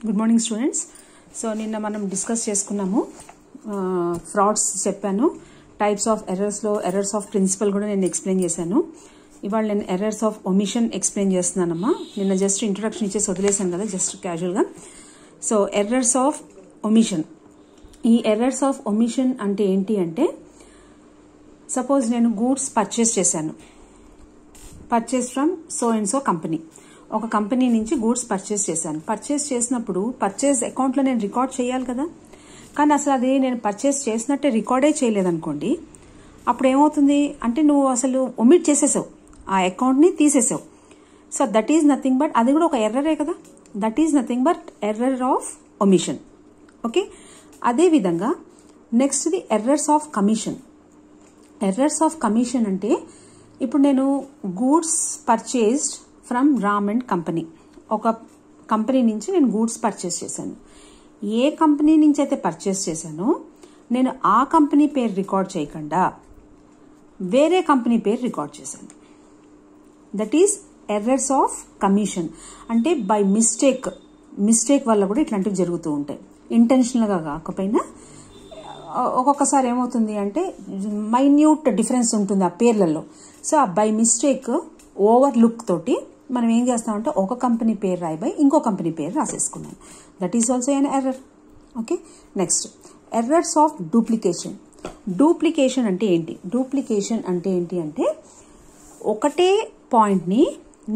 Good morning students. So నిన్న మనం discuss చేసుకున్నాము, ఫ్రాడ్స్ చెప్పాను, టైప్స్ ఆఫ్ ఎర్రర్స్లో ఎర్రర్స్ ఆఫ్ ప్రిన్సిపల్ కూడా నేను ఎక్స్ప్లెయిన్ చేశాను. ఇవాళ నేను ఎర్రర్స్ ఆఫ్ ఒమిషన్ ఎక్స్ప్లెయిన్ చేస్తున్నానమ్మా. నిన్న జస్ట్ ఇంట్రొడక్షన్ ఇచ్చేసి వదిలేసాను కదా, జస్ట్ క్యాజువల్గా. సో ఎర్రర్స్ ఆఫ్ ఒమిషన్, ఈ ఎర్రర్స్ ఆఫ్ ఒమిషన్ అంటే ఏంటి అంటే, సపోజ్ నేను గూడ్స్ పర్చేస్ చేశాను, purchase from so and so company, ఒక కంపెనీ నుంచి గూడ్స్ పర్చేస్ చేశాను. పర్చేస్ చేసినప్పుడు పర్చేస్ అకౌంట్లో నేను రికార్డ్ చేయాలి కదా, కానీ అసలు అది నేను పర్చేస్ చేసినట్టే రికార్డే చేయలేదనుకోండి, అప్పుడు ఏమవుతుంది అంటే నువ్వు అసలు ఒమిట్ చేసేసావు, ఆ అకౌంట్ని తీసేసావు. So that is nothing but, అది కూడా ఒక ఎర్రరే కదా, that is nothing but error of omission. Okay, అదేవిధంగా నెక్స్ట్ది errors of commission. Errors of commission అంటే, ఇప్పుడు నేను goods purchased from Ram and company, ఒక కంపెనీ నుంచి నేను గూడ్స్ పర్చేస్ చేశాను. ఏ కంపెనీ నుంచి అయితే పర్చేస్ చేశానో నేను ఆ కంపెనీ పేరు రికార్డ్ చేయకుండా వేరే కంపెనీ పేరు రికార్డ్ చేశాను. That is errors of commission. అంటే బై మిస్టేక్ వల్ల కూడా ఇట్లాంటివి జరుగుతూ ఉంటాయి. ఇంటెన్షనల్గా కాకపోయినా ఒక్కొక్కసారి ఏమవుతుంది అంటే మైన్యూట్ డిఫరెన్స్ ఉంటుంది ఆ పేర్లలో. సో ఆ బై మిస్టేక్ ఓవర్ లుక్ తోటి మనం ఏం చేస్తామంటే ఒక కంపెనీ పేరు రాయి ఇంకో కంపెనీ పేరు రాసేసుకున్నాం. That is also an error. Okay, next errors of duplication. Duplication అంటే ఏంటి? డూప్లికేషన్ అంటే ఏంటి అంటే, ఒకటే పాయింట్ని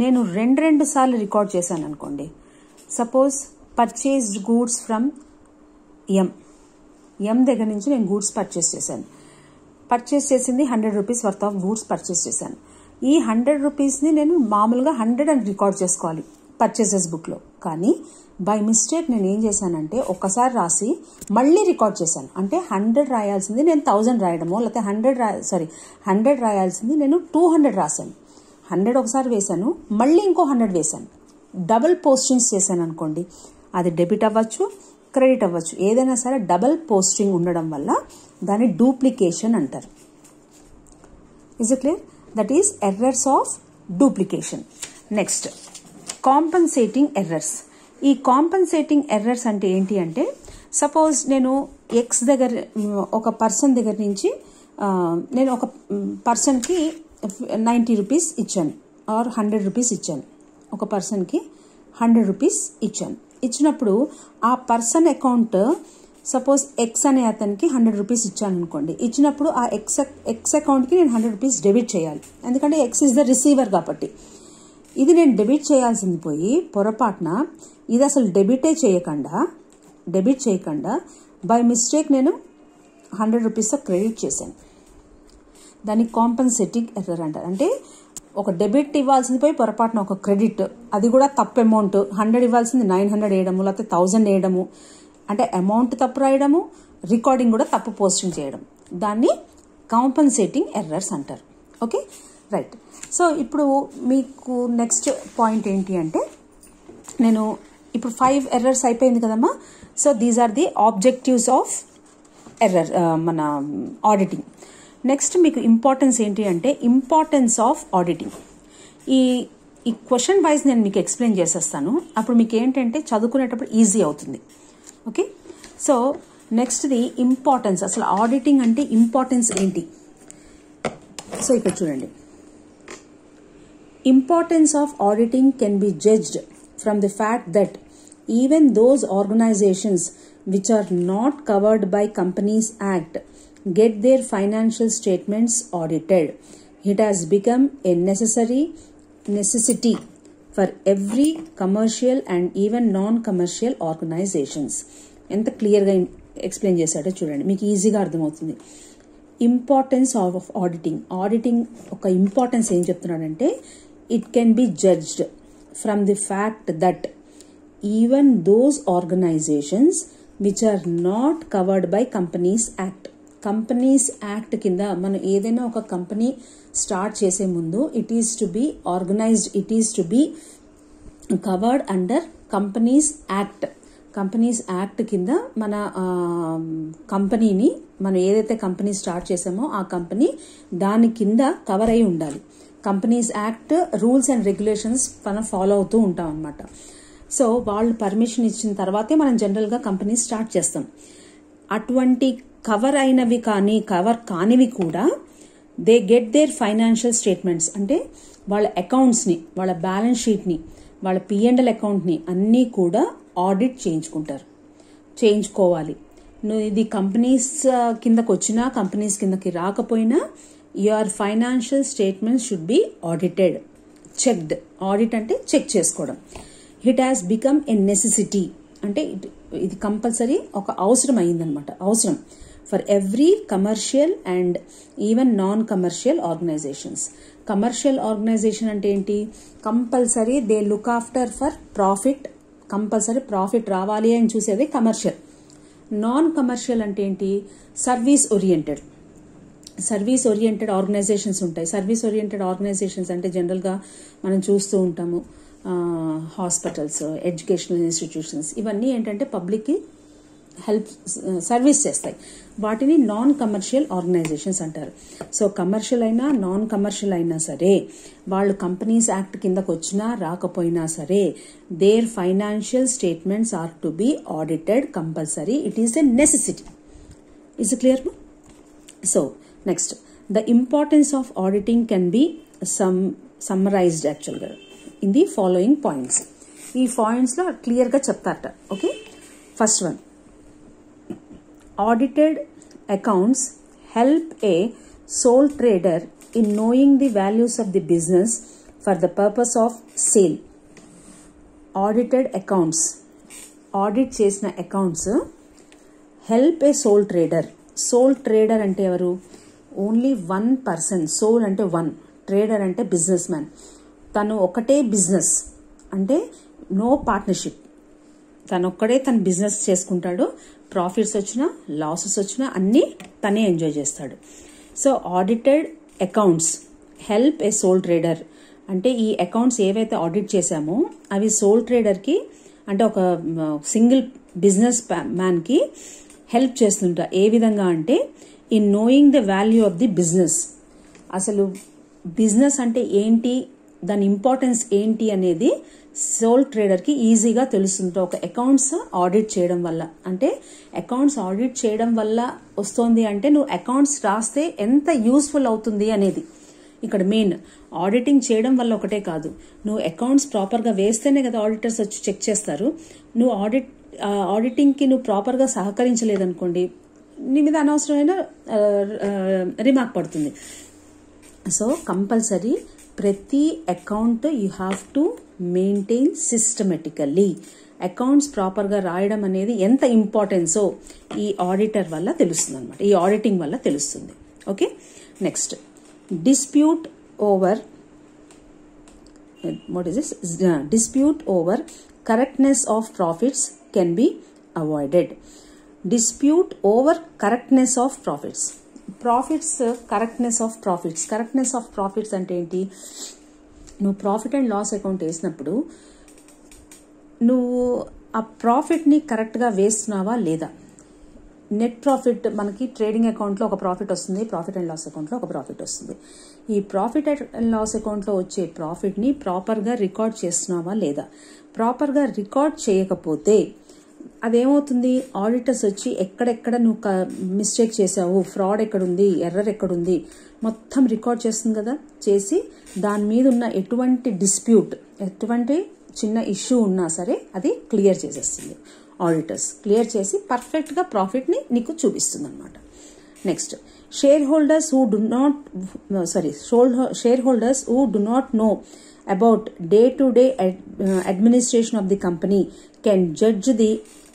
నేను రెండు సార్లు రికార్డ్ చేశాను అనుకోండి. సపోజ్ పర్చేస్డ్ గూడ్స్ ఫ్రమ్ ఎం దగ్గర నుంచి నేను గూడ్స్ పర్చేస్ చేశాను. పర్చేస్ చేసింది 100 rupees worth of goods purchase చేశాను. ఈ 100 రూపీస్ని నేను మామూలుగా 100 అని రికార్డ్ చేసుకోవాలి పర్చేసెస్ బుక్లో. కానీ బై మిస్టేక్ నేను ఏం చేశానంటే ఒక్కసారి రాసి మళ్ళీ రికార్డ్ చేశాను. అంటే 100 రాయాల్సింది నేను 1000 రాయడమో, లేకపోతే 100 రాయాల్సింది నేను 200 రాశాను. 100 ఒకసారి వేశాను, మళ్ళీ ఇంకో 100 వేశాను. డబుల్ పోస్టింగ్స్ చేశాను అనుకోండి, అది డెబిట్ అవ్వచ్చు, క్రెడిట్ అవ్వచ్చు, ఏదైనా సరే డబుల్ పోస్టింగ్ ఉండడం వల్ల దాన్ని డూప్లికేషన్ అంటారు. Is it clear? That is errors of duplication. Next compensating errors. ఈ కాంపన్సేటింగ్ ఎర్రర్స్ అంటే ఏంటి అంటే, సపోజ్ నేను ఎక్స్ దగ్గర ఒక పర్సన్ దగ్గర నుంచి నేను ఒక పర్సన్కి 90 రూపీస్ ఇచ్చాను ఆర్ 100 రూపీస్ ఇచ్చాను. ఒక పర్సన్కి 100 రూపీస్ ఇచ్చాను. ఇచ్చినప్పుడు ఆ పర్సన్ అకౌంట్, సపోజ్ ఎక్స్ అనే అతనికి 100 రూపీస్ ఇచ్చాను అనుకోండి. ఇచ్చినప్పుడు ఆ ఎక్స్ అకౌంట్కి నేను 100 రూపీస్ డెబిట్ చేయాలి, ఎందుకంటే ఎక్స్ ఇస్ ద రిసీవర్ కాబట్టి. ఇది నేను డెబిట్ చేయాల్సింది పోయి పొరపాటున ఇది అసలు డెబిట్ చేయకుండా బై మిస్టేక్ నేను 100 రూపీస్తో క్రెడిట్ చేశాను. దాన్ని కాంపన్సేటింగ్ ఎర్రర్ అంటారు. అంటే ఒక డెబిట్ ఇవ్వాల్సింది పోయి పొరపాటున ఒక క్రెడిట్, అది కూడా తప్పు అమౌంట్, 100 ఇవ్వాల్సింది 900 వేయడము, లేకపోతే 1000 వేయడము, అంటే అమౌంట్ తప్పు రాయడము, రికార్డింగ్ కూడా తప్పు పోస్టింగ్ చేయడం, దాన్ని కాంపన్సేటింగ్ ఎర్రర్స్ అంటారు. Okay, right. సో ఇప్పుడు మీకు నెక్స్ట్ పాయింట్ ఏంటి అంటే, నేను ఇప్పుడు 5 ఎర్రర్స్ అయిపోయింది కదమ్మా. So these are the objectives of error, మన ఆడిటింగ్. నెక్స్ట్ మీకు ఇంపార్టెన్స్ ఏంటి అంటే, ఇంపార్టెన్స్ ఆఫ్ ఆడిటింగ్. ఈ క్వశ్చన్ వైజ్ నేను మీకు ఎక్స్ప్లెయిన్ చేసేస్తాను, అప్పుడు మీకు ఏంటంటే చదువుకునేటప్పుడు ఈజీ అవుతుంది. ఓకే, సో నెక్స్ట్ది ఇంపార్టెన్స్. అసలు ఆడిటింగ్ అంటే ఇంపార్టెన్స్ ఏంటి? సో ఇక్కడ చూడండి, importance of auditing can be judged from the fact that even those organisations which are not covered by companies act get their financial statements audited. It has become a necessity for every commercial and even non-commercial organizations. ఎంత క్లియర్గా explain చేశాడో చూడండి, మీకు ఈజీగా అర్థమవుతుంది. Importance of auditing ఒక importance ఏం చెప్తున్నాడంటే, it can be judged from the fact that even those organisations which are not covered by companies act. Companies act కింద మనం ఏదైనా ఒక కంపెనీ స్టార్ట్ చేసే ముందు it is to be organised, it is to be covered under companies act. Companies act కింద మన కంపెనీని, మనం ఏదైతే కంపెనీ స్టార్ట్ చేసామో ఆ కంపెనీ దాని కింద కవర్ అయి ఉండాలి. Companies act rules and regulations మనం ఫాలో అవుతూ ఉంటాం అన్నమాట. సో వాళ్ళు పర్మిషన్ ఇచ్చిన తర్వాతే మనం జనరల్గా కంపెనీ స్టార్ట్ చేస్తాం. అటువంటి కవర్ అయినవి కానీ కవర్ కానివి కూడా they get their financial statements, అంటే వాళ్ళ అకౌంట్స్ని, వాళ్ళ బ్యాలెన్స్ షీట్ని, వాళ్ళ P&L అకౌంట్ని అన్నీ కూడా ఆడిట్ చేయించుకోవాలి. నువ్వు ఇది కంపెనీస్ కిందకు వచ్చినా కంపెనీస్ కిందకి రాకపోయినా your financial statements should be audited, checked. Audit అంటే చెక్ చేసుకోవడం. It has become a necessity, అంటే ఇది కంపల్సరీ ఒక అవసరం అయిందనమాట. అవసరం for every commercial and even non commercial organisations. Commercial organisation అంటే ఏంటి? Compulsory they look after for profit, compulsory profit రావాలి అని చూసేది కమర్షియల్. నాన్ కమర్షియల్ అంటే ఏంటి? సర్వీస్ ఓరియంటెడ్ ఆర్గనైజేషన్స్ ఉంటాయి. సర్వీస్ ఓరియంటెడ్ ఆర్గనైజేషన్స్ అంటే జనరల్గా మనం చూస్తూ ఉంటాము హాస్పిటల్స్, ఎడ్యుకేషనల్ ఇన్స్టిట్యూషన్స్, ఇవన్నీ ఏంటంటే పబ్లిక్కి హెల్ప్ సర్వీస్ చేస్తాయి. వాటిని నాన్ కమర్షియల్ ఆర్గనైజేషన్స్ అంటారు. సో కమర్షియల్ అయినా నాన్ కమర్షియల్ అయినా సరే, వాళ్ళు కంపెనీస్ యాక్ట్ కిందకు వచ్చినా రాకపోయినా సరే, their financial statements are to be audited compulsory. It is a necessity. Is it clear? So next, the importance of auditing can be summarised యాక్చువల్గా ఇన్ ది ఫాలోయింగ్ పాయింట్స్. ఈ పాయింట్స్లో క్లియర్గా చెప్తారట. Okay, first one, audited accounts help a sole trader in knowing the values of the business for the purpose of sale. Audited accounts, audit చేసిన accounts help a sole trader. Sole trader అంటే ఎవరు? Only one person. Soul అంటే one, trader అంటే business man. తను ఒకటే business, అంటే no partnership. తను ఒక్కడే తన బిజినెస్ చేసుకుంటాడు. ప్రాఫిట్స్ వచ్చినా లాసెస్ వచ్చినా అన్నీ తనే ఎంజాయ్ చేస్తాడు. So audited accounts help a sole trader, అంటే ఈ అకౌంట్స్ ఏవైతే ఆడిట్ చేశామో అవి సోల్ ట్రేడర్కి, అంటే ఒక సింగిల్ బిజినెస్ మ్యాన్కి హెల్ప్ చేస్తుంటా. ఏ విధంగా అంటే in knowing the value of the business. అసలు బిజినెస్ అంటే ఏంటి, దాని ఇంపార్టెన్స్ ఏంటి అనేది సోల్ ట్రేడర్కి ఈజీగా తెలుస్తుంది ఒక అకౌంట్స్ ఆడిట్ చేయడం వల్ల. అంటే అకౌంట్స్ ఆడిట్ చేయడం వల్ల వస్తుంది అంటే నువ్వు అకౌంట్స్ రాస్తే ఎంత యూస్ఫుల్ అవుతుంది అనేది ఇక్కడ మెయిన్. ఆడిటింగ్ చేయడం వల్ల ఒకటే కాదు, నువ్వు అకౌంట్స్ ప్రాపర్గా వేస్తేనే కదా ఆడిటర్స్ వచ్చి చెక్ చేస్తారు. నువ్వు ఆడిటింగ్కి నువ్వు ప్రాపర్గా సహకరించలేదనుకోండి, నీ మీద అనవసరమైన రిమార్క్ పడుతుంది. సో కంపల్సరీ ప్రతి account you have to maintain systematically. Accounts ప్రాపర్గా రాయడం అనేది ఎంత ఇంపార్టెన్సో ఈ ఆడిటర్ వల్ల తెలుస్తుంది అనమాట, ఈ ఆడిటింగ్ వల్ల తెలుస్తుంది. Okay, next, dispute over dispute over correctness of profits can be avoided. Dispute over correctness of profits. Correctness of profits అంటే ఏంటి? నువ్వు ప్రాఫిట్ అండ్ లాస్ అకౌంట్ వేసినప్పుడు నువ్వు ఆ ప్రాఫిట్ని కరెక్ట్గా వేస్తున్నావా లేదా? నెట్ ప్రాఫిట్ మనకి ట్రేడింగ్ అకౌంట్లో ఒక ప్రాఫిట్ వస్తుంది, ప్రాఫిట్ అండ్ లాస్ అకౌంట్లో ఒక ప్రాఫిట్ వస్తుంది. ఈ ప్రాఫిట్ అండ్ లాస్ అకౌంట్లో వచ్చే ప్రాఫిట్ని ప్రాపర్గా రికార్డ్ చేస్తున్నావా లేదా? ప్రాపర్గా రికార్డ్ చేయకపోతే అదేమవుతుంది? ఆడిటర్స్ వచ్చి ఎక్కడెక్కడ నువ్వు మిస్టేక్ చేసావు, ఫ్రాడ్ ఎక్కడుంది, ఎర్రర్ ఎక్కడుంది మొత్తం రికార్డ్ చేస్తుంది కదా. చేసి దాని మీద ఉన్న ఎటువంటి డిస్ప్యూట్, ఎటువంటి చిన్న ఇష్యూ ఉన్నా సరే అది క్లియర్ చేసేస్తుంది. ఆడిటర్స్ క్లియర్ చేసి పర్ఫెక్ట్గా ప్రాఫిట్ని నీకు చూపిస్తుంది అనమాట. Next, share holders who do not know about డే-to-day administration of the company can judge the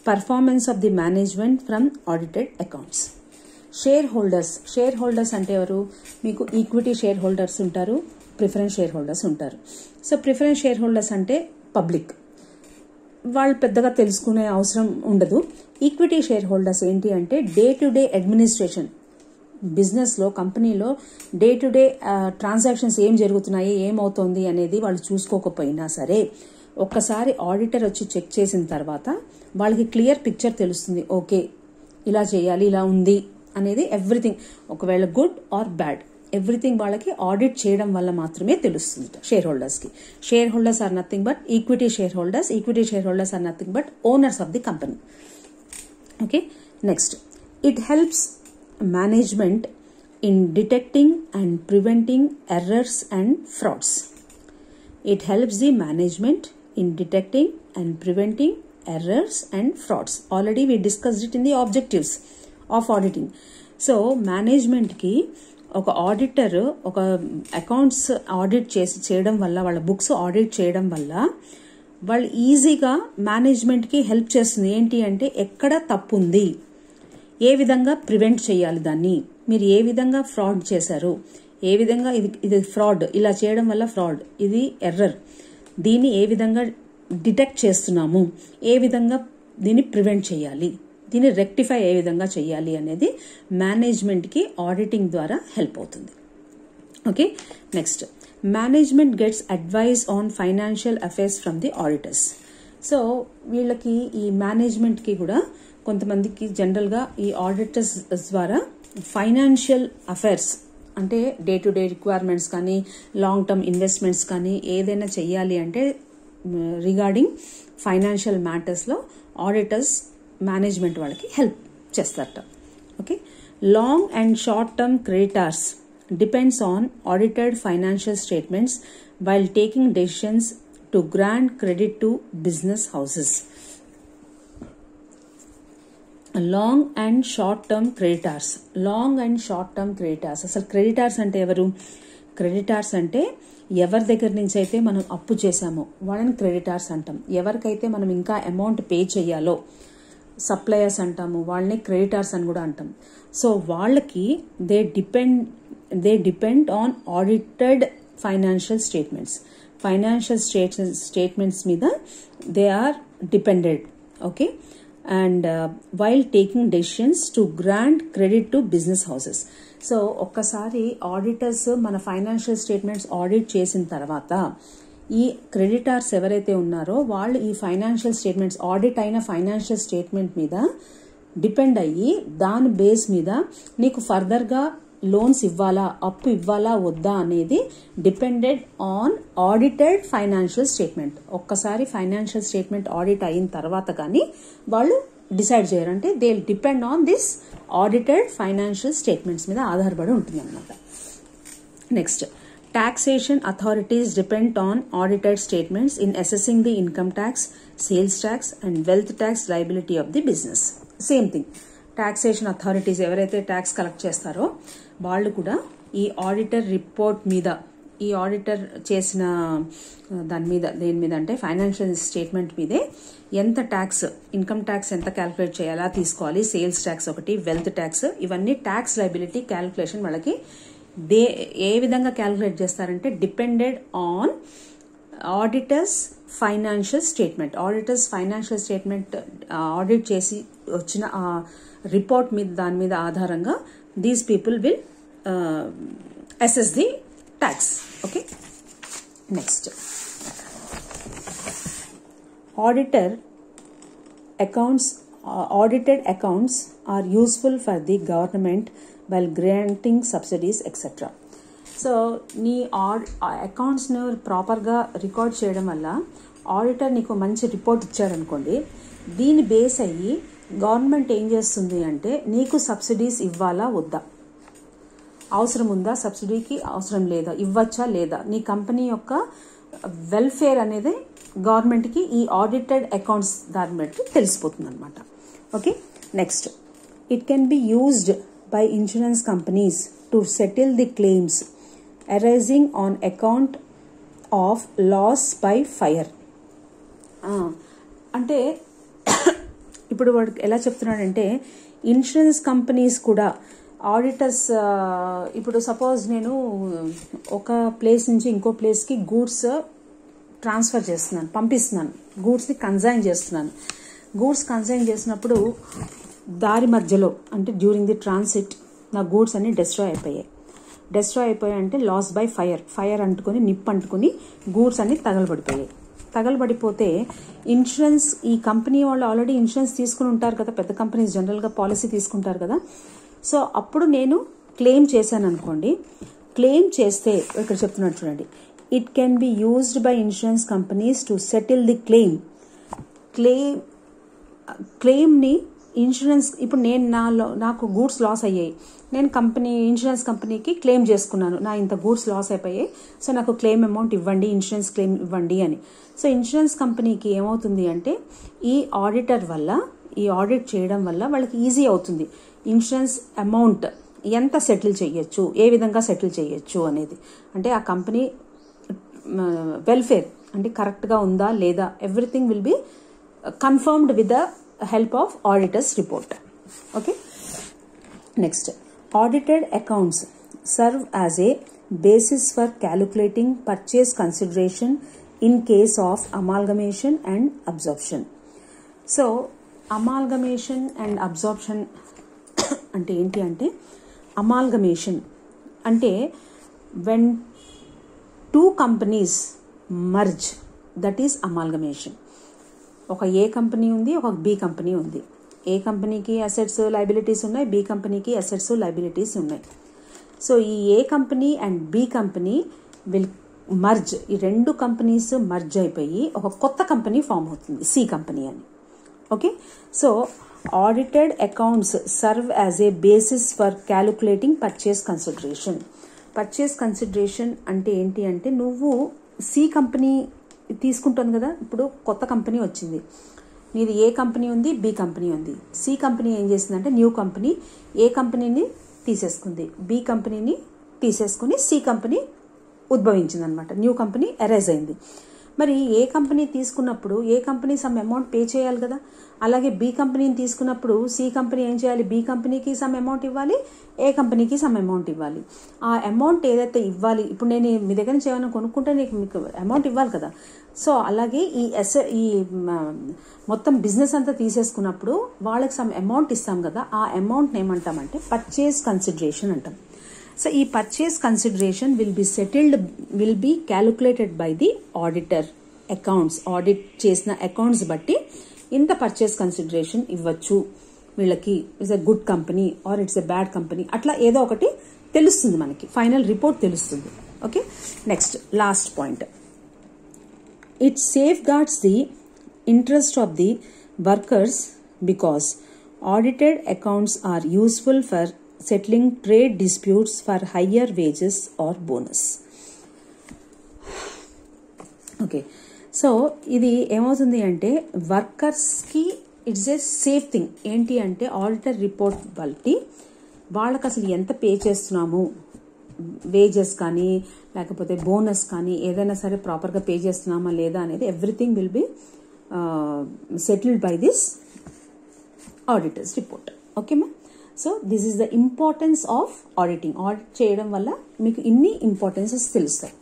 performance of the management from audited accounts. Share holders అంటే ఎవరు? మీకు ఈక్విటీ షేర్ హోల్డర్స్ ఉంటారు, ప్రిఫరెన్స్ షేర్ హోల్డర్స్ ఉంటారు. సో ప్రిఫరెన్స్ షేర్ హోల్డర్స్ అంటే public, వాళ్ళు పెద్దగా తెలుసుకునే అవసరం ఉండదు. ఈక్విటీ షేర్ హోల్డర్స్ ఏంటి అంటే డే-to-day అడ్మినిస్ట్రేషన్, బిజినెస్లో కంపెనీలో డే-to-day ట్రాన్సాక్షన్స్ ఏం జరుగుతున్నాయి, ఏమవుతోంది అనేది వాళ్ళు చూసుకోకపోయినా సరే ఒక్కసారి ఆడిటర్ వచ్చి చెక్ చేసిన తర్వాత వాళ్ళకి క్లియర్ పిక్చర్ తెలుస్తుంది. ఓకే, ఇలా చేయాలి, ఇలా ఉంది అనేది ఎవ్రీథింగ్. ఒకవేళ గుడ్ ఆర్ బ్యాడ్ ఎవ్రీథింగ్ వాళ్ళకి ఆడిట్ చేయడం వల్ల మాత్రమే తెలుస్తుంది షేర్ హోల్డర్స్కి. Share holders are nothing but equity share holders. Equity share holders are nothing but owners of the company. Okay, next, it helps management in detecting and preventing errors and frauds. It helps the management in detecting and preventing errors and frauds. Already we discussed it in the objectives of auditing. So management ki oka auditor oka accounts audit చేయడం వల్ల, వాళ్ళ books audit చేయడం వల్ల వాళ్ళు ఈజీగా మేనేజ్మెంట్కి help చేస్తుంది. ఏంటి అంటే ఎక్కడ తప్పు ఉంది, ఏ విధంగా ప్రివెంట్ చేయాలి, దాన్ని మీరు ఏ విధంగా ఫ్రాడ్ చేశారు, ఏ విధంగా ఇది ఫ్రాడ్, ఇలా చేయడం వల్ల ఫ్రాడ్, ఇది ఎర్రర్, దీన్ని ఏ విధంగా డిటెక్ట్ చేస్తున్నాము, ఏ విధంగా దీన్ని ప్రివెంట్ చేయాలి, దీన్ని రెక్టిఫై ఏ విధంగా చేయాలి అనేది మేనేజ్మెంట్కి ఆడిటింగ్ ద్వారా హెల్ప్ అవుతుంది. Okay, next, management gets advice on financial affairs from the auditors. So వీళ్ళకి ఈ మేనేజ్మెంట్కి కూడా కొంతమందికి జనరల్గా ఈ ఆడిటర్స్ ద్వారా ఫైనాన్షియల్ అఫైర్స్ అంటే డే టు డే రిక్వైర్మెంట్స్ కానీ లాంగ్ టర్మ్ ఇన్వెస్ట్మెంట్స్ కానీ ఏదైనా చెయ్యాలి అంటే రిగార్డింగ్ ఫైనాన్షియల్ మ్యాటర్స్లో ఆడిటర్స్ మేనేజ్మెంట్ వాళ్ళకి హెల్ప్ చేస్తారట. Okay, long and short term creditors depends on audited financial statements while taking decisions to grant credit to business houses. Long and short term creditors. Long and short term creditors, అసలు creditors అంటే ఎవరు? Creditors అంటే ఎవరి దగ్గర నుంచి అయితే మనం అప్పు చేశామో వాళ్ళని క్రెడిటార్స్ అంటాం. ఎవరికైతే మనం ఇంకా అమౌంట్ పే చేయాలో సప్లయర్స్ అంటాము, వాళ్ళని క్రెడిటార్స్ అని కూడా అంటాం. సో వాళ్ళకి they depend on audited financial statements. Financial statements మీద they are depended. Okay, and while taking decisions to grant credit to business houses. So ఒక్కసారి ఆడిటర్స్ మన ఫైనాన్షియల్ స్టేట్మెంట్స్ ఆడిట్ చేసిన తర్వాత ఈ క్రెడిటార్స్ ఎవరైతే ఉన్నారో వాళ్ళు ఈ ఫైనాన్షియల్ స్టేట్మెంట్స్ ఆడిట్ అయిన ఫైనాన్షియల్ స్టేట్మెంట్ మీద డిపెండ్ అయ్యి దాని బేస్ మీద నీకు ఫర్దర్గా లోన్స్ ఇవ్వాలా, అప్పు ఇవ్వాలా వద్దా అనేది depended on audited financial statement. ఒక్కసారి ఫైనాన్షియల్ స్టేట్మెంట్ ఆడిట్ అయిన తర్వాత కానీ వాళ్ళు డిసైడ్ చేయరు. అంటే they depend on this audited financial statements మీద ఆధారపడి ఉంటుంది అన్నమాట. Next, taxation authorities depend on audited statements in assessing the income tax, sales tax and wealth tax liability of the business. Same thing. Taxation authorities ఎవరైతే tax collect చేస్తారో వాళ్ళు కూడా ఈ auditor report మీద, ఈ ఆడిటర్ చేసిన దాని మీద, దేని మీద అంటే ఫైనాన్షియల్ స్టేట్మెంట్ మీదే ఎంత ట్యాక్స్, ఇన్కమ్ ట్యాక్స్ ఎంత క్యాలిక్యులేట్ చేయాలా తీసుకోవాలి, సేల్స్ ట్యాక్స్ ఒకటి, వెల్త్ ట్యాక్స్, ఇవన్నీ ట్యాక్స్ లైబిలిటీ క్యాలిక్యులేషన్ వాళ్ళకి ఏ విధంగా క్యాలిక్యులేట్ చేస్తారంటే depended on auditors financial statement. Auditors financial statement audit చేసి వచ్చిన ఆ రిపోర్ట్ మీద, దాని మీద ఆధారంగా these people will assess the tax. Okay, next, auditor accounts. Audited accounts are useful for the government while granting subsidies etc. So నీ అకౌంట్స్ను ప్రాపర్గా record చేయడం వల్ల ఆడిటర్ నీకు మంచి రిపోర్ట్ ఇచ్చాడనుకోండి, దీన్ని బేస్ అయ్యి గవర్నమెంట్ ఏం చేస్తుంది అంటే నీకు సబ్సిడీస్ ఇవ్వాలా వద్దా, అవసరం ఉందా, సబ్సిడీకి అవసరం లేదా, ఇవ్వచ్చా లేదా, నీ కంపెనీ యొక్క వెల్ఫేర్ అనేది గవర్నమెంట్కి ఈ ఆడిటెడ్ అకౌంట్స్ దాన్ని బట్టి తెలిసిపోతుంది అనమాట. Okay, next, it can be used by insurance companies to settle the claims arising on account of loss by fire. అంటే ఇప్పుడు వాడు ఎలా చెప్తున్నాడంటే ఇన్సూరెన్స్ కంపెనీస్ కూడా ఆడిటర్స్, ఇప్పుడు సపోజ్ నేను ఒక ప్లేస్ నుంచి ఇంకో ప్లేస్కి గూడ్స్ ట్రాన్స్ఫర్ చేస్తున్నాను, పంపిస్తున్నాను, గూడ్స్ని కన్సైన్ చేస్తున్నాను. గూడ్స్ కన్సైన్ చేసినప్పుడు దారి మధ్యలో అంటే డ్యూరింగ్ ది ట్రాన్సిట్ నా గూడ్స్ అన్ని డిస్ట్రాయ్ అయిపోయాయి అంటే లాస్ బై ఫైర్ అంటుకొని, నిప్పు అంటుకొని గూడ్స్ అన్ని తగలబడిపోతే ఇన్సూరెన్స్, ఈ కంపెనీ వాళ్ళు ఆల్రెడీ ఇన్సూరెన్స్ తీసుకుని ఉంటారు కదా, పెద్ద కంపెనీస్ జనరల్గా పాలసీ తీసుకుంటారు కదా. సో అప్పుడు నేను క్లెయిమ్ చేశాను అనుకోండి, క్లెయిమ్ చేస్తే ఇక్కడ చెప్తున్నాడు చూడండి, it can be used by insurance companies to settle the క్లెయిమ్ని ఇన్సూరెన్స్, ఇప్పుడు నేను నాకు గూడ్స్ లాస్ అయ్యాయి, నేను ఇన్సూరెన్స్ కంపెనీకి క్లెయిమ్ చేసుకున్నాను, నా ఇంత గూడ్స్ లాస్ అయిపోయాయి, సో నాకు క్లెయిమ్ అమౌంట్ ఇవ్వండి, ఇన్సూరెన్స్ క్లెయిమ్ ఇవ్వండి అని. సో ఇన్సూరెన్స్ కంపెనీకి ఏమవుతుంది అంటే ఈ ఆడిట్ చేయడం వల్ల వాళ్ళకి ఈజీ అవుతుంది ఇన్సూరెన్స్ అమౌంట్ ఎంత సెటిల్ చేయొచ్చు, ఏ విధంగా సెటిల్ చేయొచ్చు అనేది. అంటే ఆ కంపెనీ వెల్ఫేర్ అంటే కరెక్ట్గా ఉందా లేదా, everything will B confirmed with the help of auditor's report. Okay. Next, audited accounts serve as a basis for calculating purchase consideration in case of amalgamation and absorption. So amalgamation and absorption ante enti ante, amalgamation ante when two companies merge, that is amalgamation. ఒక ఏ company ఉంది, ఒక B company ఉంది. A కంపెనీకి assets liabilities ఉన్నాయి, B కంపెనీకి assets liabilities ఉన్నాయి. So ఈ A company and B company will merge, ఈ రెండు కంపెనీస్ మర్జ్ అయిపోయి ఒక కొత్త కంపెనీ ఫామ్ అవుతుంది, సి కంపెనీ అని. Okay. So audited accounts serve as a basis for calculating purchase consideration. Purchase consideration అంటే ఏంటి అంటే, నువ్వు సి కంపెనీ తీసుకుంటాను కదా, ఇప్పుడు కొత్త కంపెనీ వచ్చింది, నీది ఏ కంపెనీ ఉంది, బి కంపెనీ ఉంది. సి కంపెనీ ఏం చేసిందంటే న్యూ కంపెనీ ఏ కంపెనీని తీసేసుకుంది, బి కంపెనీని తీసేసుకుని సి కంపెనీ ఉద్భవించింది అనమాట, న్యూ కంపెనీ అరైజ్ అయింది. మరి ఏ కంపెనీ తీసుకున్నప్పుడు ఏ కంపెనీ సమ్ అమౌంట్ పే చేయాలి కదా, అలాగే బి కంపెనీని తీసుకున్నప్పుడు సి కంపెనీ ఏం చేయాలి, బి కంపెనీకి సమ్ అమౌంట్ ఇవ్వాలి, ఏ కంపెనీకి సమ్ అమౌంట్ ఇవ్వాలి. ఆ అమౌంట్ ఏదైతే ఇవ్వాలి, ఇప్పుడు నేను మీ దగ్గర నుంచి ఏమైనా కొనుక్కుంటే మీకు అమౌంట్ ఇవ్వాలి కదా. సో అలాగే ఈ మొత్తం బిజినెస్ అంతా తీసేసుకున్నప్పుడు వాళ్ళకి సమ్ అమౌంట్ ఇస్తాం కదా, ఆ అమౌంట్ ఏమంటామంటే పర్చేస్ కన్సిడరేషన్ అంటాం. సో ఈ purchase consideration will be calculated by the auditor accounts. Audit చేసిన అకౌంట్స్ బట్టి ఇంత పర్చేస్ కన్సిడరేషన్ ఇవ్వచ్చు వీళ్ళకి, it's a good company or it's a bad company, అట్లా ఏదో ఒకటి తెలుస్తుంది మనకి, ఫైనల్ రిపోర్ట్ తెలుస్తుంది. Okay. Next last point, it safeguards the interest of the workers because audited accounts are useful for settling trade disputes for higher wages or bonus. Okay. So ఇది ఏమవుతుంది అంటే వర్కర్స్కి it's a safe thing. ఏంటి అంటే auditor report బట్టి వాళ్ళకి అసలు ఎంత pay చేస్తున్నాము, వేజెస్ కానీ లేకపోతే బోనస్ కానీ ఏదైనా సరే ప్రాపర్గా పే చేస్తున్నామా లేదా అనేది everything will be settled by this auditor's report. ఓకేమా. So this is the importance of auditing. Audit చేయడం వల్ల మీకు ఇన్ని ఇంపార్టెన్సెస్ తెలుస్తాయి.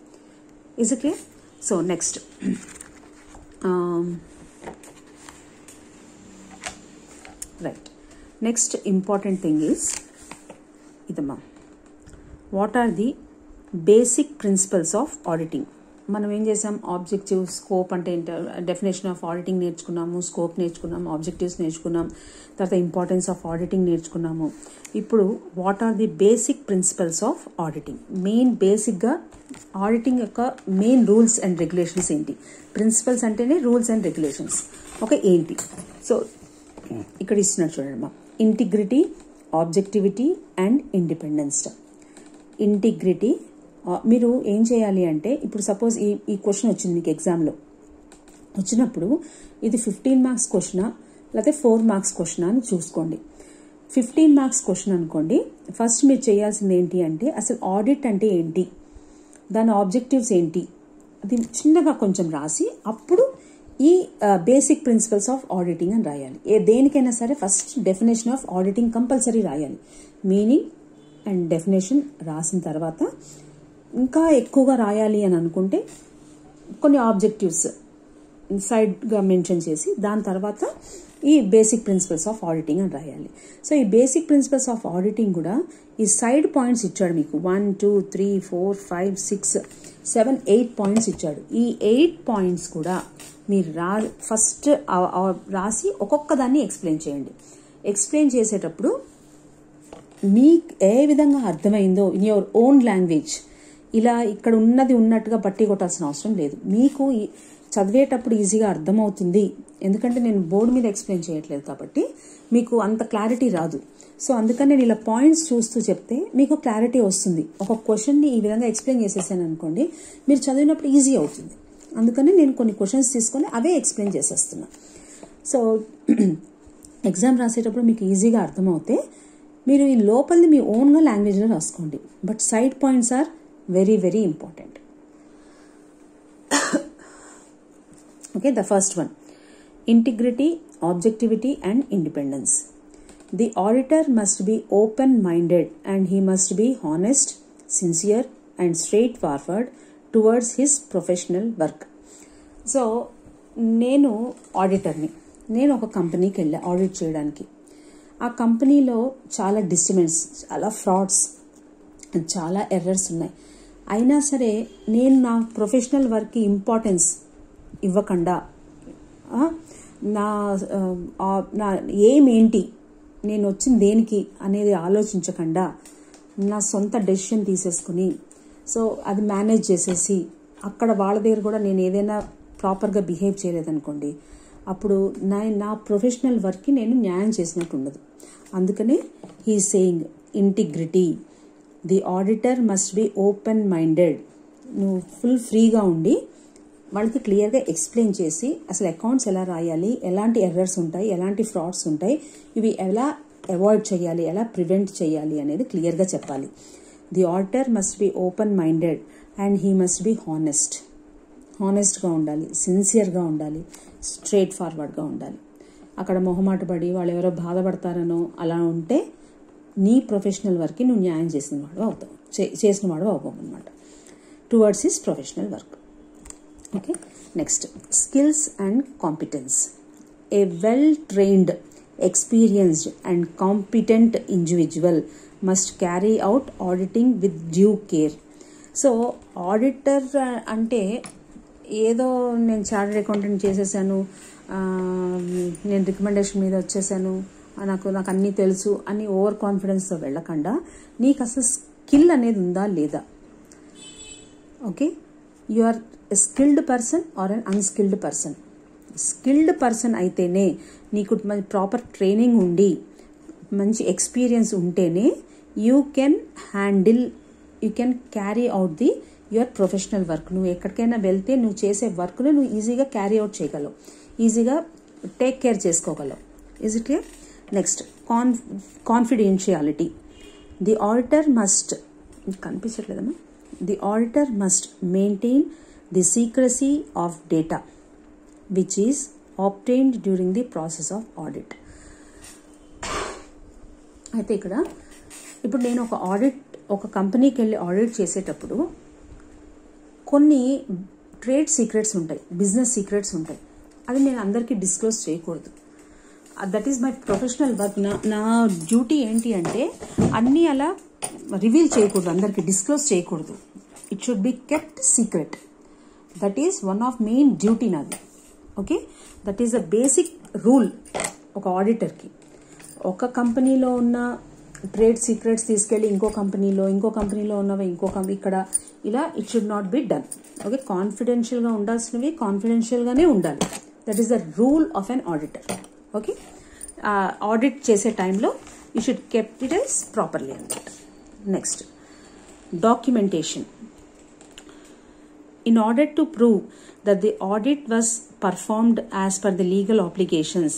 Is it clear? So next right, next important thing is ఇదమ్మా, what are the basic principles of auditing. మనం ఏం చేసాం, ఆబ్జెక్టివ్, స్కోప్ అంటే డెఫినేషన్ ఆఫ్ ఆడిటింగ్ నేర్చుకున్నాము, స్కోప్ నేర్చుకున్నాము, ఆబ్జెక్టివ్స్ నేర్చుకున్నాం, తర్వాత ఇంపార్టెన్స్ ఆఫ్ ఆడిటింగ్ నేర్చుకున్నాము. ఇప్పుడు what are the basic principles of auditing. Main బేసిక్గా ఆడిటింగ్ యొక్క మెయిన్ రూల్స్ అండ్ రెగ్యులేషన్స్ ఏంటి, ప్రిన్సిపల్స్ అంటేనే రూల్స్ అండ్ రెగ్యులేషన్స్. ఓకే, ఏంటి? సో ఇక్కడ ఇస్తున్నారు చూడండి మా, integrity, objectivity and independence. Integrity, మీరు ఏం చేయాలి అంటే, ఇప్పుడు సపోజ్ ఈ క్వశ్చన్ వచ్చింది మీకు ఎగ్జామ్లో వచ్చినప్పుడు, ఇది 15 మార్క్స్ క్వశ్చనా లేకపోతే 4 మార్క్స్ క్వశ్చనా అని చూసుకోండి. 15 మార్క్స్ క్వశ్చన్ అనుకోండి, ఫస్ట్ మీరు చేయాల్సింది ఏంటి అంటే అసలు ఆడిట్ అంటే ఏంటి, దాని ఆబ్జెక్టివ్స్ ఏంటి, అది చిన్నగా కొంచెం రాసి అప్పుడు ఈ బేసిక్ ప్రిన్సిపల్స్ ఆఫ్ ఆడిటింగ్ అని రాయాలి. దేనికైనా సరే first definition of auditing compulsory రాయాలి. మీనింగ్ అండ్ డెఫినేషన్ రాసిన తర్వాత ఇంకా ఎక్కువగా రాయాలి అని అనుకుంటే కొన్ని ఆబ్జెక్టివ్స్ సైడ్గా మెన్షన్ చేసి దాని తర్వాత ఈ బేసిక్ ప్రిన్సిపల్స్ ఆఫ్ ఆడిటింగ్ అని రాయాలి. సో ఈ బేసిక్ ప్రిన్సిపల్స్ ఆఫ్ ఆడిటింగ్ కూడా ఈ సైడ్ పాయింట్స్ ఇచ్చాడు మీకు, 1, 2, 3, 4, 5, 6, 7, 8 పాయింట్స్ ఇచ్చాడు. ఈ 8 పాయింట్స్ కూడా మీరు ఫస్ట్ రాసి ఒక్కొక్క దాన్ని ఎక్స్ప్లెయిన్ చేయండి. ఎక్స్ప్లెయిన్ చేసేటప్పుడు మీ ఏ విధంగా అర్థమైందో ఇన్ యువర్ ఓన్ లాంగ్వేజ్, ఇలా ఇక్కడ ఉన్నది ఉన్నట్టుగా బట్టి కొట్టాల్సిన అవసరం లేదు. మీకు చదివేటప్పుడు ఈజీగా అర్థమవుతుంది, ఎందుకంటే నేను బోర్డు మీద ఎక్స్ప్లెయిన్ చేయట్లేదు కాబట్టి మీకు అంత క్లారిటీ రాదు. సో అందుకని నేను ఇలా పాయింట్స్ చూస్తూ చెప్తే మీకు క్లారిటీ వస్తుంది. ఒక క్వశ్చన్ని ఈ విధంగా ఎక్స్ప్లెయిన్ చేసేసాను అనుకోండి, మీరు చదివినప్పుడు ఈజీ అవుతుంది. అందుకని నేను కొన్ని క్వశ్చన్స్ తీసుకొని అవే ఎక్స్ప్లెయిన్ చేసేస్తున్నా. సో ఎగ్జామ్ రాసేటప్పుడు మీకు ఈజీగా అర్థమవుతే మీరు ఈ లోపలిది మీ ఓన్గా లాంగ్వేజ్లో రాసుకోండి. But side points are very very important. Okay, the first one, integrity, objectivity and independence. The auditor must be open-minded and he must be honest, sincere and straightforward towards his professional work. So, నేను ఆడిటర్ని, నేను ఒక కంపెనీకి వెళ్ళా audit చేయడానికి. ఆ కంపెనీలో చాలా disturbance, చాలా ఫ్రాడ్స్, చాలా ఎర్రర్స్ ఉన్నాయి. అయినా సరే నేను నా ప్రొఫెషనల్ వర్క్కి ఇంపార్టెన్స్ ఇవ్వకుండా, నా ఎయిమ్ ఏంటి, నేను వచ్చింది దేనికి అనేది ఆలోచించకుండా నా సొంత డెసిషన్ తీసేసుకుని, సో అది మేనేజ్ చేసేసి అక్కడ వాళ్ళ దగ్గర కూడా నేను ఏదైనా ప్రాపర్గా బిహేవ్ చేయలేదనుకోండి, అప్పుడు నా ప్రొఫెషనల్ వర్క్కి నేను న్యాయం చేసినట్టు ఉండదు. అందుకనే he saying integrity, the auditor must be open minded. నువ్వు ఫుల్ ఫ్రీగా ఉండి వాళ్ళకి క్లియర్గా ఎక్స్ప్లెయిన్ చేసి అసలు అకౌంట్స్ ఎలా రాయాలి, ఎలాంటి ఎర్రర్స్ ఉంటాయి, ఎలాంటి ఫ్రాడ్స్ ఉంటాయి, ఇవి ఎలా అవాయిడ్ చేయాలి, ఎలా ప్రివెంట్ చేయాలి అనేది క్లియర్గా చెప్పాలి. The auditor must be open minded and he must be హానెస్ట్గా ఉండాలి, సిన్సియర్గా ఉండాలి, స్ట్రైట్ ఫార్వర్డ్గా ఉండాలి. అక్కడ మొహమాట పడి వాళ్ళు ఎవరో బాధపడతారనో అలా ఉంటే నీ ప్రొఫెషనల్ వర్క్కి నువ్వు న్యాయం చేసిన వాడు అవుతావు అనమాట, towards his professional work. Okay, next, skills and competence. A well-trained, experienced and competent individual must carry out auditing with due care. So, auditor అంటే ఏదో నేను చార్టర్డ్ అకౌంటెంట్ చేసేసాను, నేను రికమెండేషన్ మీద వచ్చేసాను, నాకు అన్నీ తెలుసు అని ఓవర్ కాన్ఫిడెన్స్తో వెళ్ళకుండా నీకు అసలు స్కిల్ అనేది ఉందా లేదా. Okay, you are skilled person or un unskilled person. Skilled person అయితేనే, నీకు ప్రాపర్ ట్రైనింగ్ ఉండి మంచి ఎక్స్పీరియన్స్ ఉంటేనే you can carry out your professional work. నువ్వు ఎక్కడికైనా వెళ్తే నువ్వు చేసే వర్క్ను నువ్వు ఈజీగా క్యారీ అవుట్ చేయగలవు, ఈజీగా టేక్ కేర్ చేసుకోగలవు. Is it clear? Next, confidentiality. The auditor must, కనిపించట్లేదమ్మా, the auditor must maintain the secrecy of data which is obtained during the process of audit. అయితే ఇక్కడ ఇప్పుడు నేను ఒక కంపెనీకి వెళ్ళి ఆడిట్ చేసేటప్పుడు కొన్ని ట్రేడ్ సీక్రెట్స్ ఉంటాయి, బిజినెస్ సీక్రెట్స్ ఉంటాయి, అది నేను అందరికీ డిస్క్లోజ్ చేయకూడదు. That is my professional work. నా డ్యూటీ ఏంటి అంటే అన్నీ అలా రివీల్ చేయకూడదు, అందరికీ డిస్క్లోజ్ చేయకూడదు. It should be kept secret. That is one of main duty నాది. Okay, that is the basic rule ఒక ఆడిటర్కి. ఒక కంపెనీలో ఉన్న ట్రేడ్ సీక్రెట్స్ తీసుకెళ్ళి ఇంకో కంపెనీలో ఉన్నవి ఇక్కడ ఇలా it should not be done. Okay, కాన్ఫిడెన్షియల్గా ఉండాల్సినవి కాన్ఫిడెన్షియల్గానే ఉండాలి. That is the rule of an auditor. Okay, audit చేసే టైంలో you should kept it as ప్రాపర్లీ అన్నమాట. Next, documentation. In order to prove that the audit was performed as per the legal obligations,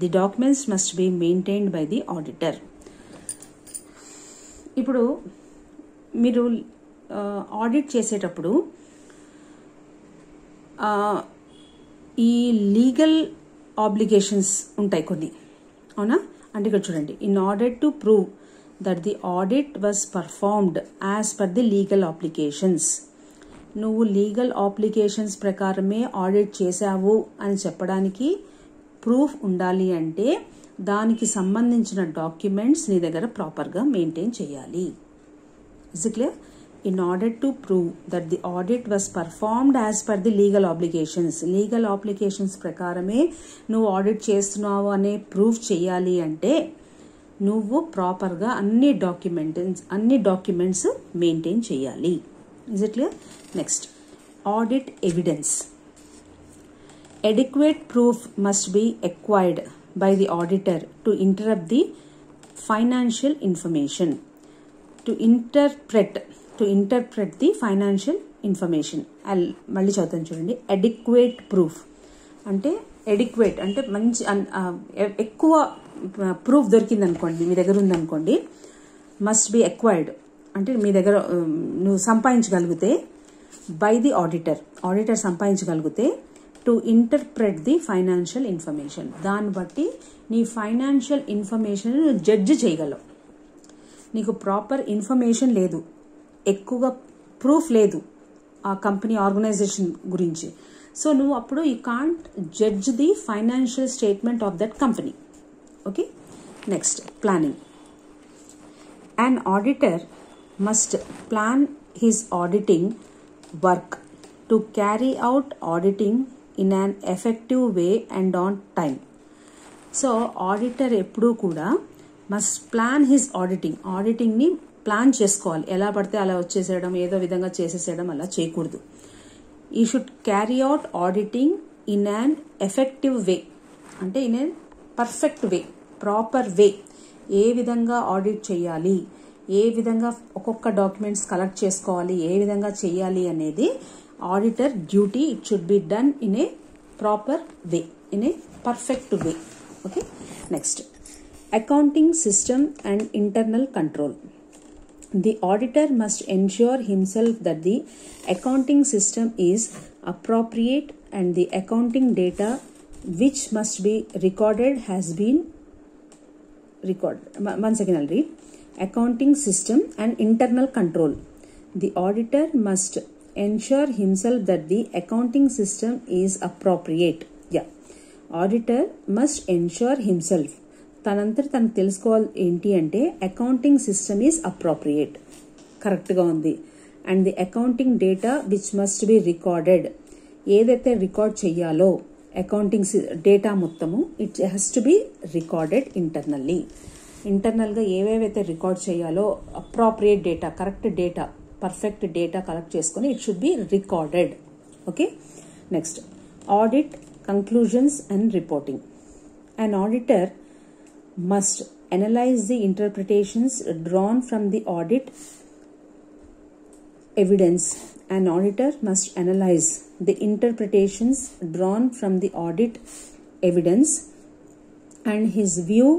the documents must be maintained by the auditor. ఇప్పుడు మీరు audit చేసేటప్పుడు ఈ legal obligations ఉంటాయి కొన్ని, అవునా? అంటే ఇక్కడ చూడండి, in order to prove that the audit was performed as per the legal obligations. నువ్వు లీగల్ ఆబ్లిగేషన్స్ ప్రకారమే ఆడిట్ చేశావు అని చెప్పడానికి ప్రూఫ్ ఉండాలి అంటే దానికి సంబంధించిన డాక్యుమెంట్స్ నీ దగ్గర ప్రాపర్గా మెయింటైన్ చేయాలి. Is it clear? In order to prove that the audit was performed as per the legal obligations ప్రకారమే నువ్వు ఆడిట్ చేస్తున్నావు అనే ప్రూఫ్ చేయాలి అంటే నువ్వు ప్రాపర్గా అన్ని డాక్యుమెంట్స్ మెయింటైన్ చేయాలి. Is it clear? Next, audit evidence. Adequate proof must be acquired by the auditor to interrupt the financial information. To interpret the financial information. మళ్ళీ చదువుతాను చూడండి. adequate proof అంటే adequate అంటే మంచి ఎక్కువ ప్రూఫ్ దొరికింది అనుకోండి, మీ దగ్గర ఉందనుకోండి, మస్ట్ బి acquired అంటే మీ దగ్గర నువ్వు సంపాదించగలిగితే, బై ది ఆడిటర్ సంపాదించగలిగితే, to interpret the financial information. దాన్ని బట్టి నీ ఫైనాన్షియల్ ఇన్ఫర్మేషన్ నువ్వు జడ్జ్ చేయగలవు. నీకు ప్రాపర్ ఇన్ఫర్మేషన్ లేదు, ఎక్కువగా ప్రూఫ్ లేదు ఆ కంపెనీ ఆర్గనైజేషన్ గురించి. సో నువ్వు అప్పుడు you can't judge the financial statement of that company. Okay, next, planning. An auditor must plan his auditing work to carry out auditing in an effective way and on time. So auditor ఎప్పుడూ కూడా must plan his auditing ని plan చేసుకోవాలి. ఎలా పడితే అలా వచ్చేసేయడం, ఏదో విధంగా చేసేసేయడం అలా చేయకూడదు. ఈ should carry out auditing in an effective way అంటే in an perfect way, proper way. ఏ విధంగా ఆడిట్ చేయాలి, ఏ విధంగా ఒక్కొక్క డాక్యుమెంట్స్ కలెక్ట్ చేసుకోవాలి, ఏ విధంగా చేయాలి అనేది auditor duty. It should be done in a proper way, in a perfect way. Okay, next, accounting system and internal control. The auditor must ensure himself that the accounting system is appropriate and the accounting data which must be recorded has been recorded. Once again I'll read. Accounting system and internal control. The auditor must ensure himself that the accounting system is appropriate. Auditor must ensure himself. తనంతటి తనకు తెలుసుకోవాలి ఏంటి అంటే accounting system is appropriate, కరెక్ట్గా ఉంది. And the accounting data which must be recorded, ఏదైతే record చెయ్యాలో accounting data మొత్తము it has to be recorded internally. ఇంటర్నల్గా ఏవేవైతే రికార్డ్ చేయాలో appropriate data, correct data, perfect data collect చేసుకుని it should be recorded. Okay, next, audit conclusions and reporting. An auditor must analyze the interpretations drawn from the audit evidence. An auditor must analyze the interpretations drawn from the audit evidence and his view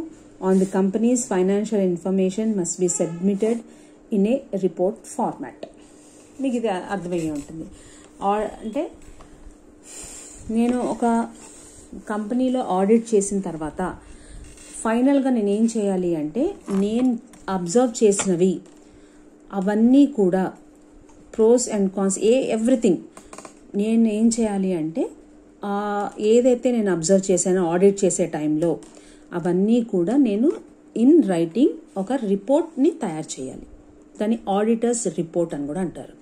on the company's financial information must be submitted in a report format. మీకు ఇది అర్థమయ్యే ఉంటుంది. అంటే నేను ఒక కంపెనీలో audit చేసిన తర్వాత ఫైనల్గా నేను ఏం చేయాలి అంటే, నేను అబ్జర్వ్ చేసినవి అవన్నీ కూడా ప్రోస్ అండ్ కాన్స్ ఎవ్రీథింగ్ నేను ఏం చేయాలి అంటే, ఏదైతే నేను అబ్జర్వ్ చేశానో ఆడిట్ చేసే టైంలో అవన్నీ కూడా నేను ఇన్ రైటింగ్ ఒక రిపోర్ట్ని తయారు చేయాలి. దాన్ని ఆడిటర్స్ రిపోర్ట్ అని కూడా అంటారు.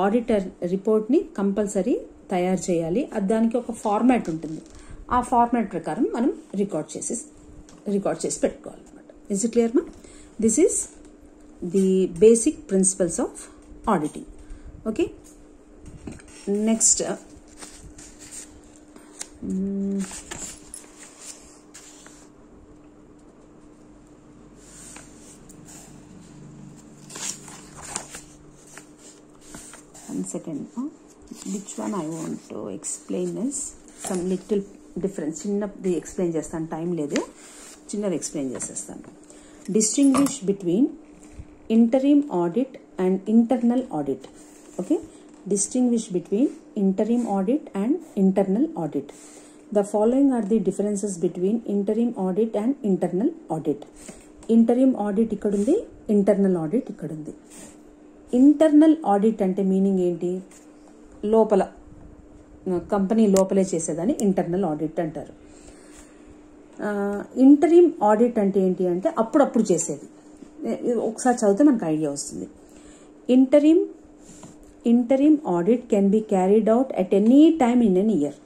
ఆడిటర్ రిపోర్ట్ని కంపల్సరీ తయారు చేయాలి. దానికి ఒక ఫార్మాట్ ఉంటుంది. ఆ ఫార్మాట్ ప్రకారం మనం రికార్డ్ చేసి పెట్టుకోవాలన్నమాట. ఇస్ ఇట్ క్లియర్ మా? This is the basic principles of auditing. Okay, next, one second. Which one I want to explain is some little difference. చిన్నది ఎక్స్ప్లెయిన్ చేస్తాను, టైం లేదు, చిన్నది ఎక్స్ప్లెయిన్ చేసేస్తాను. Distinguish between interim audit and internal audit. Okay, distinguish between interim audit and internal audit. The following are the differences between interim audit and internal audit. Interim audit ఇక్కడ ఉంది, internal audit ఇక్కడ ఉంది. Internal audit అంటే meaning ఏంటి? లోపల company లోపలే చేసేదాన్ని internal audit అంటారు. ఇంటరిమ్ ఆడిట్ అంటే ఏంటి అంటే అప్పుడప్పుడు చేసేది. ఒకసారి చదివితే మనకు ఐడియా వస్తుంది. Interim audit can be carried out at any time in an year.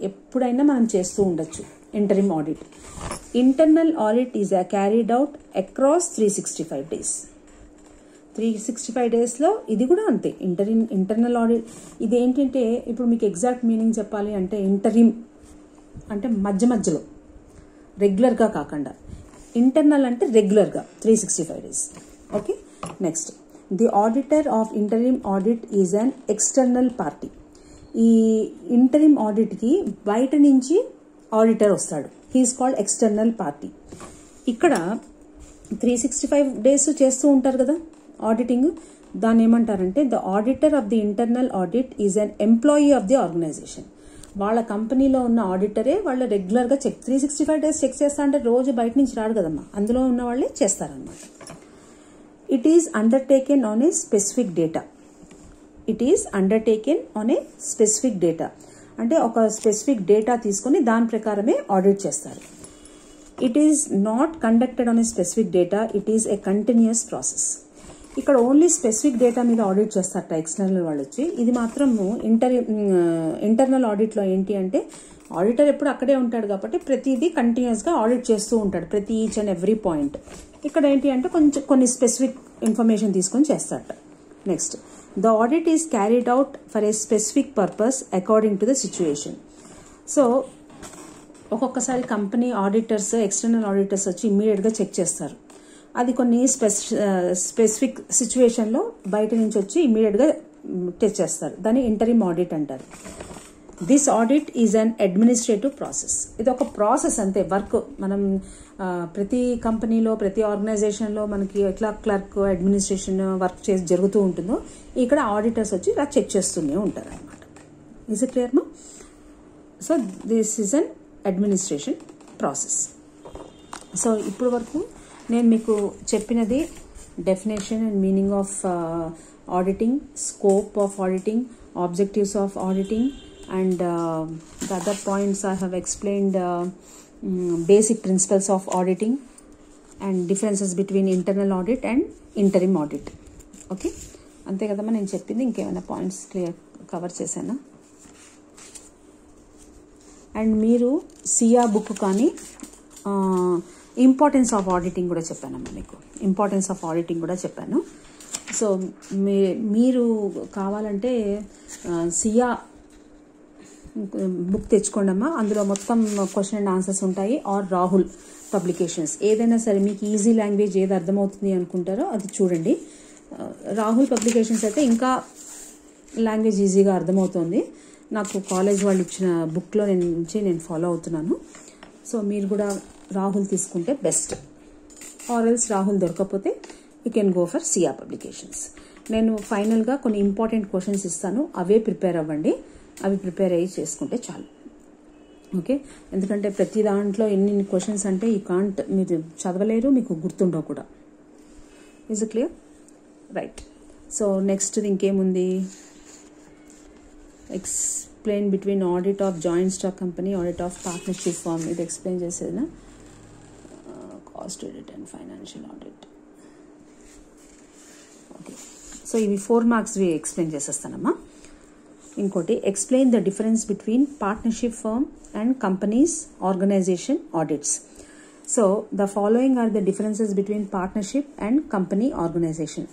ఎప్పుడైనా మనం చేస్తూ ఉండొచ్చు interim audit. Internal audit is carried out across 365 days. 365 daysలో ఇది కూడా అంతే. ఇంటర్నల్ ఆడిట్ ఇది ఏంటంటే, ఇప్పుడు మీకు ఎగ్జాక్ట్ మీనింగ్ చెప్పాలి అంటే ఇంటరిమ్ అంటే మధ్యలో, రెగ్యులర్గా కాకుండా. ఇంటర్నల్ అంటే రెగ్యులర్గా 365 days. Okay, next the auditor of interim audit is an external party. ఈ ఇంటరిమ్ ఆడిట్కి బయట నుంచి ఆడిటర్ వస్తాడు. He is called external party. ఇక్కడ 365 days చేస్తూ ఉంటారు కదా ఆడిటింగ్, దాన్ని ఏమంటారంటే the auditor of the internal audit is an employee of the organisation. వాళ్ళ కంపెనీలో ఉన్న ఆడిటరే వాళ్ళు రెగ్యులర్గా 365 days చెక్ చేస్తా అంటే రోజు బయట నుంచి రాడు కదమ్మా, అందులో ఉన్న వాళ్ళే చేస్తారనమాట. It is undertaken on a specific data. It is undertaken on a specific data అంటే ఒక స్పెసిఫిక్ డేటా తీసుకొని దాని ప్రకారమే ఆడిట్ చేస్తారు. It is not conducted on a specific data, it is a continuous process. ఇక్కడ ఓన్లీ స్పెసిఫిక్ డేటా మీద audit చేస్తారట external వాళ్ళు వచ్చి. ఇది మాత్రం ఇంటర్నల్ ఆడిట్లో ఏంటి అంటే ఆడిటర్ ఎప్పుడు అక్కడే ఉంటాడు కాబట్టి ప్రతిదీ కంటిన్యూస్గా ఆడిట్ చేస్తూ ఉంటాడు, ప్రతి ఈచ్ అండ్ ఎవ్రీ పాయింట్. ఇక్కడ ఏంటి అంటే కొన్ని స్పెసిఫిక్ ఇన్ఫర్మేషన్ తీసుకొని చేస్తారట. Next the audit is carried out for a specific purpose according to the situation. So ఒక్కొక్కసారి కంపెనీ ఆడిటర్స్, ఎక్స్టర్నల్ ఆడిటర్స్ వచ్చి ఇమ్మీడియట్గా చెక్ చేస్తారు. అది కొన్ని స్పెసిఫిక్ సిచ్యువేషన్లో బయట నుంచి వచ్చి ఇమ్మీడియట్గా టెస్ట్ చేస్తారు. దాన్ని ఇంటరిమ్ ఆడిట్ అంటారు. This audit is an administrative process. ఇది ఒక ప్రాసెస్ అంతే. వర్క్ మనం ప్రతి కంపెనీలో, ప్రతి ఆర్గనైజేషన్లో మనకి ఎట్లా క్లర్క్, అడ్మినిస్ట్రేషన్ వర్క్ జరుగుతూ ఉంటుందో ఇక్కడ ఆడిటర్స్ వచ్చి ఇలా చెక్ చేస్తూనే ఉంటారు అనమాట. ఈజ్ ఇట్ క్లియర్ మా? So this is an administration process. So ఇప్పుడు వరకు నేను మీకు చెప్పినది definition and meaning of auditing, scope of auditing, objectives of auditing, and the other points I have explained basic principles of auditing and differences between internal audit and interim audit. Okay, అంతే కదమ్మా నేను చెప్పింది. ఇంకేమైనా points cover చేశానా? And మీరు సియా book కానీ importance of auditing కూడా చెప్పానమ్మా మీకు. ఇంపార్టెన్స్ ఆఫ్ ఆడిటింగ్ కూడా చెప్పాను. సో మీరు కావాలంటే సియా బుక్ తెచ్చుకోండి అమ్మా. అందులో మొత్తం క్వశ్చన్ అండ్ ఆన్సర్స్ ఉంటాయి. ఆర్ రాహుల్ పబ్లికేషన్స్, ఏదైనా సరే మీకు ఈజీ లాంగ్వేజ్ ఏది అర్థమవుతుంది అనుకుంటారో అది చూడండి. రాహుల్ పబ్లికేషన్స్ అయితే ఇంకా లాంగ్వేజ్ ఈజీగా అర్థమవుతుంది. నాకు కాలేజ్ వాళ్ళు ఇచ్చిన బుక్లో నుంచి నేను ఫాలో అవుతున్నాను. సో మీరు కూడా రాహుల్ తీసుకుంటే బెస్ట్. ఆర్ ఎల్స్ రాహుల్ దొరకకపోతే you can go for Sia publications. నేను ఫైనల్గా కొన్ని ఇంపార్టెంట్ క్వశ్చన్స్ ఇస్తాను, అవే ప్రిపేర్ అవ్వండి. అవి ప్రిపేర్ అయ్యి చేసుకుంటే చాలు. ఓకే, ఎందుకంటే ప్రతి దాంట్లో ఎన్ని క్వశ్చన్స్ అంటే మీరు చదవలేరు, మీకు గుర్తుండవు కూడా. Is it clear? Right. So next ఇంకేముంది? Explain between audit of joint stock company, audit of partnership firm. ఇది ఎక్స్ప్లెయిన్ చేసేదినా? Cost audit and financial audit. Okay, so ఇవి 4 marks ఎక్స్ప్లెయిన్ చేసేస్తానమ్మా. ఇంకోటి, explain the difference between partnership firm and companies organisation audits. So the following are the differences between partnership and company organisation.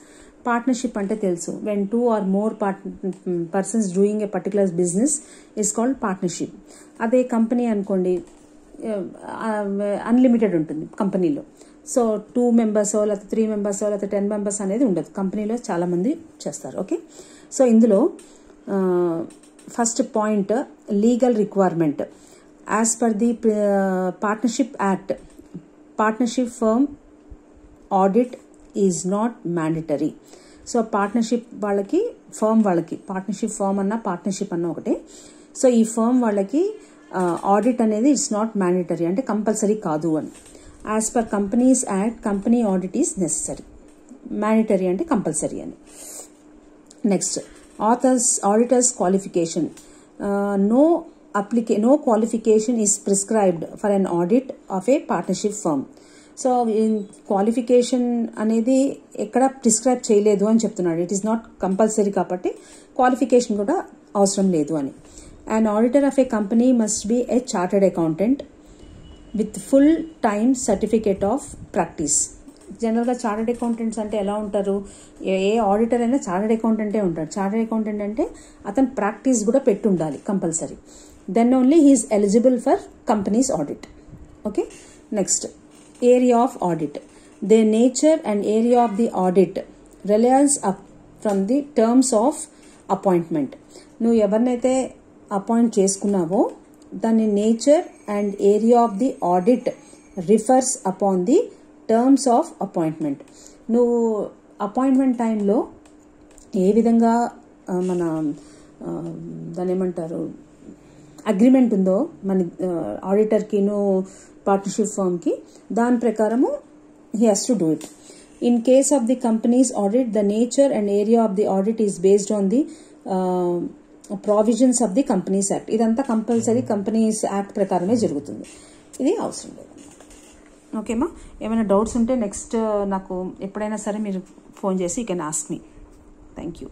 Partnership అంటే తెలుసు, when 2 or more persons doing a particular business is called partnership. అదే company అనుకోండి, unlimited ఉంటుంది కంపెనీలో. So 2 members లేకపోతే 3 members లేకపోతే 10 members అనేది ఉండదు. కంపెనీలో చాలామంది చేస్తారు. ఓకే, సో ఇందులో first point legal requirement. As per the partnership act, partnership firm audit is not mandatory. So partnership వాళ్ళకి, ఫర్మ్ వాళ్ళకి, పార్ట్నర్షిప్ ఫర్మ్ అన్న పార్ట్నర్షిప్ అన్న ఒకటే. సో ఈ ఫర్మ్ వాళ్ళకి ఆడిట్ అనేది ఇట్స్ నాట్ మ్యాండటరీ, అంటే కంపల్సరీ కాదు అని. As per companies act, company audit is necessary. Mandatory అంటే కంపల్సరీ అని. Next, auditor's qualification. No qualification is prescribed for an audit of a partnership firm. So qualification అనేది ఎక్కడ prescribe చేయలేదు అని చెప్తున్నాడు. ఇట్ ఈస్ నాట్ కంపల్సరీ కాబట్టి qualification కూడా అవసరం లేదు అని. And auditor of A company must be A chartered accountant. With full time certificate of practice. జనరల్గా చార్టెడ్ అకౌంటెంట్స్ అంటే ఎలా ఉంటారు, ఏ ఆడిటర్ అయినా చార్టెడ్ అకౌంటెంటే ఉంటాడు. చార్టెడ్ అకౌంటెంట్ అంటే అతను ప్రాక్టీస్ కూడా పెట్టి ఉండాలి compulsory. Then only he is eligible for companies audit. Okay, next area of audit. The nature and area of the audit reliance up from the terms of appointment. నువ్వు ఎవరినైతే appoint చేసుకున్నావో దాని nature and area of the audit refers upon the terms of appointment. నువ్వు appointment టైంలో ఏ విధంగా మన దాని ఏమంటారు అగ్రిమెంట్ ఉందో మన ఆడిటర్కిను పార్ట్నర్షిప్ ఫర్మ్కి, దాని ప్రకారము he has to do it. In case of the companies audit, the nature and area of the audit is based on the provisions of the companies act. ఇదంతా కంపల్సరీ కంపెనీస్ యాక్ట్ ప్రకారమే జరుగుతుంది. ఇది అవసరం లేదు. ఓకేమా, ఏమైనా doubts ఉంటే next నాకు ఎప్పుడైనా సరే మీరు ఫోన్ చేసి you can ask me. Thank you.